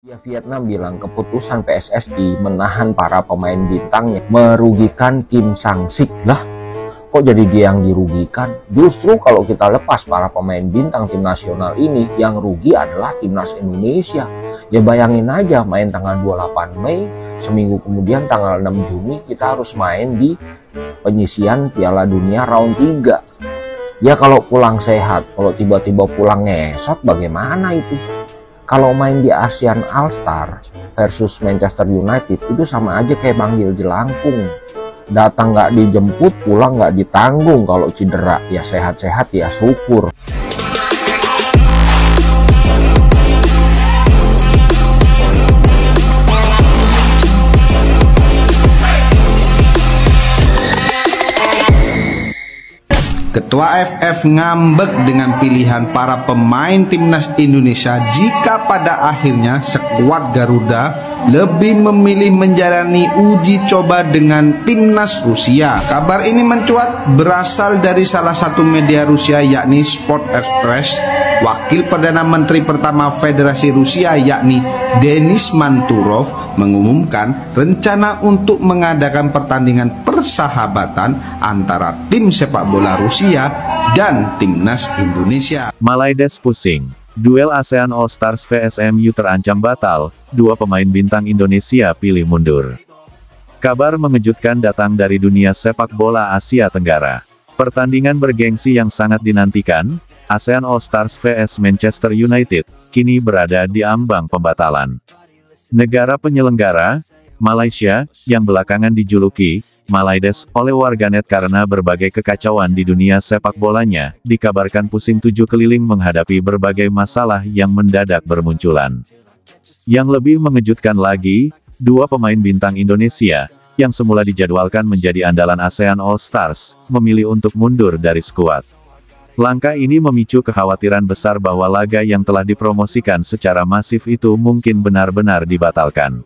Ya, Vietnam bilang keputusan PSSI menahan para pemain bintangnya merugikan Kim Sang-sik. Lah, kok jadi dia yang dirugikan? Justru kalau kita lepas para pemain bintang tim nasional ini, yang rugi adalah timnas Indonesia. Ya bayangin aja, main tanggal 28 Mei, seminggu kemudian tanggal 6 Juni kita harus main di penyisian Piala Dunia round 3. Ya kalau pulang sehat, kalau tiba-tiba pulang ngesot bagaimana itu? Kalau main di ASEAN All-Star versus Manchester United itu sama aja kayak manggil jelangkung. Datang nggak dijemput, pulang nggak ditanggung. Kalau cedera ya sehat-sehat ya syukur. Ketua AFF ngambek dengan pilihan para pemain timnas Indonesia jika pada akhirnya skuad Garuda lebih memilih menjalani uji coba dengan timnas Rusia. Kabar ini mencuat berasal dari salah satu media Rusia yakni Sport Express. Wakil Perdana Menteri pertama Federasi Rusia yakni Denis Manturov mengumumkan rencana untuk mengadakan pertandingan persahabatan antara tim sepak bola Rusia dan timnas Indonesia. Malaides pusing. Duel ASEAN All Stars vs MU terancam batal, dua pemain bintang Indonesia pilih mundur. Kabar mengejutkan datang dari dunia sepak bola Asia Tenggara. Pertandingan bergengsi yang sangat dinantikan, ASEAN All Stars vs Manchester United, kini berada di ambang pembatalan. Negara penyelenggara, Malaysia, yang belakangan dijuluki Malaides oleh warganet karena berbagai kekacauan di dunia sepak bolanya, dikabarkan pusing tujuh keliling menghadapi berbagai masalah yang mendadak bermunculan. Yang lebih mengejutkan lagi, dua pemain bintang Indonesia, yang semula dijadwalkan menjadi andalan ASEAN All Stars, memilih untuk mundur dari skuad. Langkah ini memicu kekhawatiran besar bahwa laga yang telah dipromosikan secara masif itu mungkin benar-benar dibatalkan.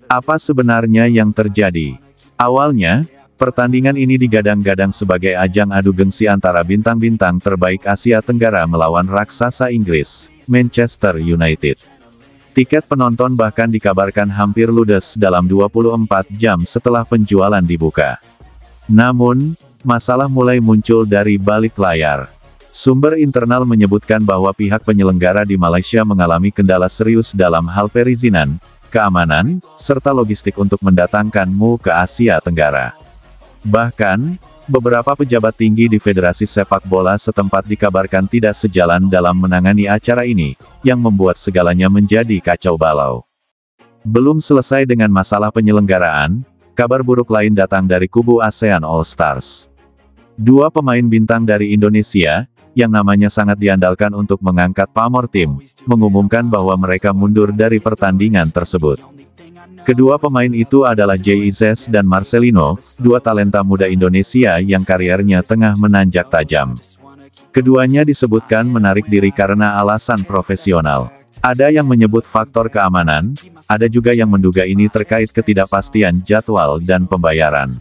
Apa sebenarnya yang terjadi? Awalnya, pertandingan ini digadang-gadang sebagai ajang adu gengsi antara bintang-bintang terbaik Asia Tenggara melawan raksasa Inggris, Manchester United. Tiket penonton bahkan dikabarkan hampir ludes dalam 24 jam setelah penjualan dibuka. Namun, masalah mulai muncul dari balik layar. Sumber internal menyebutkan bahwa pihak penyelenggara di Malaysia mengalami kendala serius dalam hal perizinan, keamanan, serta logistik untuk mendatangkan MU ke Asia Tenggara. Bahkan, beberapa pejabat tinggi di Federasi Sepak Bola setempat dikabarkan tidak sejalan dalam menangani acara ini, yang membuat segalanya menjadi kacau balau. Belum selesai dengan masalah penyelenggaraan, kabar buruk lain datang dari kubu ASEAN All Stars. Dua pemain bintang dari Indonesia, yang namanya sangat diandalkan untuk mengangkat pamor tim, mengumumkan bahwa mereka mundur dari pertandingan tersebut. Kedua pemain itu adalah JIZES dan Marcelino, dua talenta muda Indonesia yang kariernya tengah menanjak tajam. Keduanya disebutkan menarik diri karena alasan profesional. Ada yang menyebut faktor keamanan, ada juga yang menduga ini terkait ketidakpastian jadwal dan pembayaran.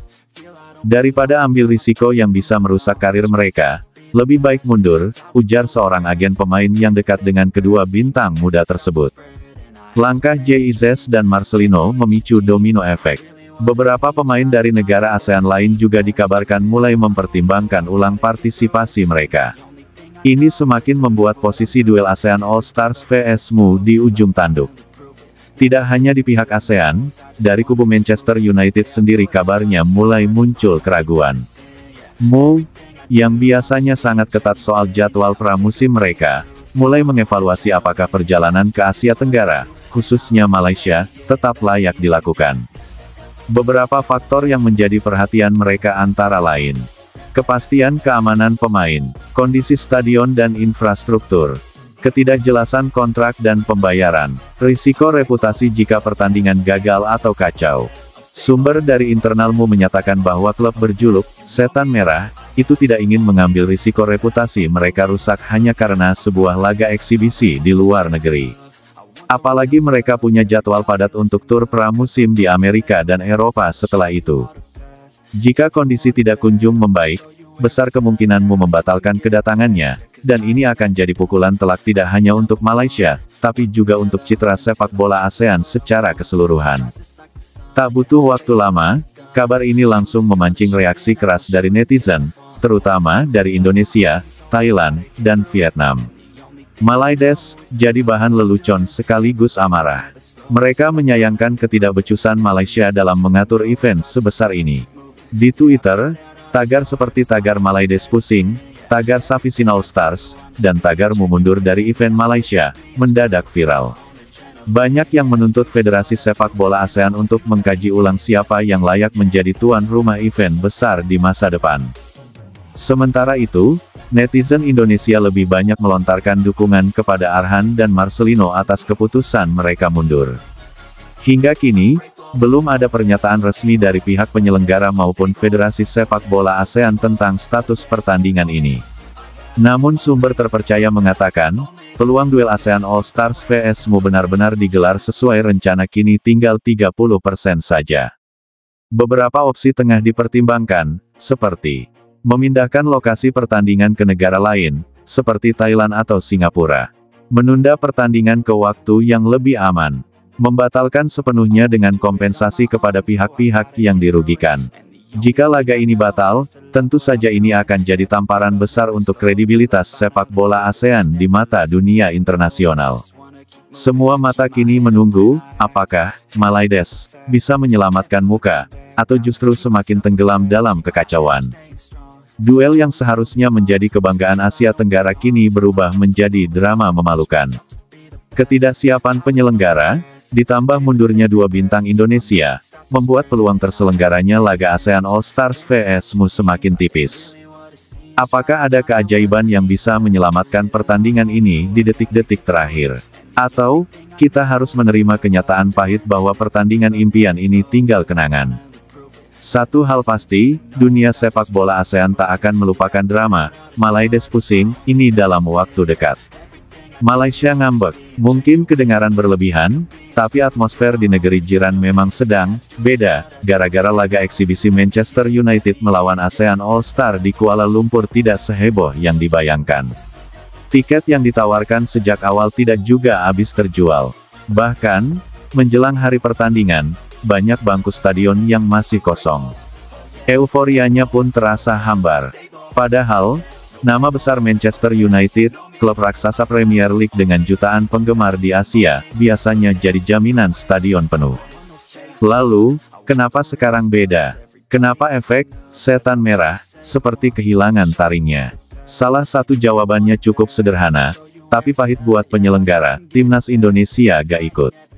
Daripada ambil risiko yang bisa merusak karir mereka, lebih baik mundur, ujar seorang agen pemain yang dekat dengan kedua bintang muda tersebut. Langkah JIZES dan Marcelino memicu domino efek. Beberapa pemain dari negara ASEAN lain juga dikabarkan mulai mempertimbangkan ulang partisipasi mereka. Ini semakin membuat posisi duel ASEAN All Stars vs MU di ujung tanduk. Tidak hanya di pihak ASEAN, dari kubu Manchester United sendiri kabarnya mulai muncul keraguan. MU, yang biasanya sangat ketat soal jadwal pramusim mereka, mulai mengevaluasi apakah perjalanan ke Asia Tenggara, khususnya Malaysia, tetap layak dilakukan. Beberapa faktor yang menjadi perhatian mereka antara lain: kepastian keamanan pemain, kondisi stadion dan infrastruktur, ketidakjelasan kontrak dan pembayaran, risiko reputasi jika pertandingan gagal atau kacau. Sumber dari internalmu menyatakan bahwa klub berjuluk Setan Merah itu tidak ingin mengambil risiko reputasi mereka rusak hanya karena sebuah laga eksibisi di luar negeri. Apalagi mereka punya jadwal padat untuk tur pramusim di Amerika dan Eropa setelah itu. Jika kondisi tidak kunjung membaik, besar kemungkinanmu membatalkan kedatangannya, dan ini akan jadi pukulan telak tidak hanya untuk Malaysia, tapi juga untuk citra sepak bola ASEAN secara keseluruhan. Tak butuh waktu lama, kabar ini langsung memancing reaksi keras dari netizen, terutama dari Indonesia, Thailand, dan Vietnam. Malaides jadi bahan lelucon sekaligus amarah. Mereka menyayangkan ketidakbecusan Malaysia dalam mengatur event sebesar ini. Di Twitter, tagar seperti tagar Malaides pusing, tagar Safisin All Stars, dan tagarmu mundur dari event Malaysia, mendadak viral. Banyak yang menuntut Federasi Sepak Bola ASEAN untuk mengkaji ulang siapa yang layak menjadi tuan rumah event besar di masa depan. Sementara itu, netizen Indonesia lebih banyak melontarkan dukungan kepada Arhan dan Marcelino atas keputusan mereka mundur. Hingga kini, belum ada pernyataan resmi dari pihak penyelenggara maupun Federasi Sepak Bola ASEAN tentang status pertandingan ini. Namun sumber terpercaya mengatakan, peluang duel ASEAN All Stars vs MU benar-benar digelar sesuai rencana kini tinggal 30% saja. Beberapa opsi tengah dipertimbangkan, seperti memindahkan lokasi pertandingan ke negara lain, seperti Thailand atau Singapura. Menunda pertandingan ke waktu yang lebih aman. Membatalkan sepenuhnya dengan kompensasi kepada pihak-pihak yang dirugikan. Jika laga ini batal, tentu saja ini akan jadi tamparan besar untuk kredibilitas sepak bola ASEAN di mata dunia internasional. Semua mata kini menunggu, apakah Malaides bisa menyelamatkan muka, atau justru semakin tenggelam dalam kekacauan. Duel yang seharusnya menjadi kebanggaan Asia Tenggara kini berubah menjadi drama memalukan. Ketidaksiapan penyelenggara, ditambah mundurnya dua bintang Indonesia, membuat peluang terselenggaranya laga ASEAN All Stars vs MU semakin tipis. Apakah ada keajaiban yang bisa menyelamatkan pertandingan ini di detik-detik terakhir? Atau, kita harus menerima kenyataan pahit bahwa pertandingan impian ini tinggal kenangan? Satu hal pasti, dunia sepak bola ASEAN tak akan melupakan drama Malaides pusing ini dalam waktu dekat. Malaysia ngambek, mungkin kedengaran berlebihan, tapi atmosfer di negeri jiran memang sedang beda, gara-gara laga eksibisi Manchester United melawan ASEAN All Star di Kuala Lumpur tidak seheboh yang dibayangkan. Tiket yang ditawarkan sejak awal tidak juga habis terjual. Bahkan, menjelang hari pertandingan, banyak bangku stadion yang masih kosong. Euforianya pun terasa hambar. Padahal, nama besar Manchester United, klub raksasa Premier League dengan jutaan penggemar di Asia, biasanya jadi jaminan stadion penuh. Lalu, kenapa sekarang beda? Kenapa efek setan merah seperti kehilangan taringnya? Salah satu jawabannya cukup sederhana, tapi pahit buat penyelenggara, timnas Indonesia gak ikut.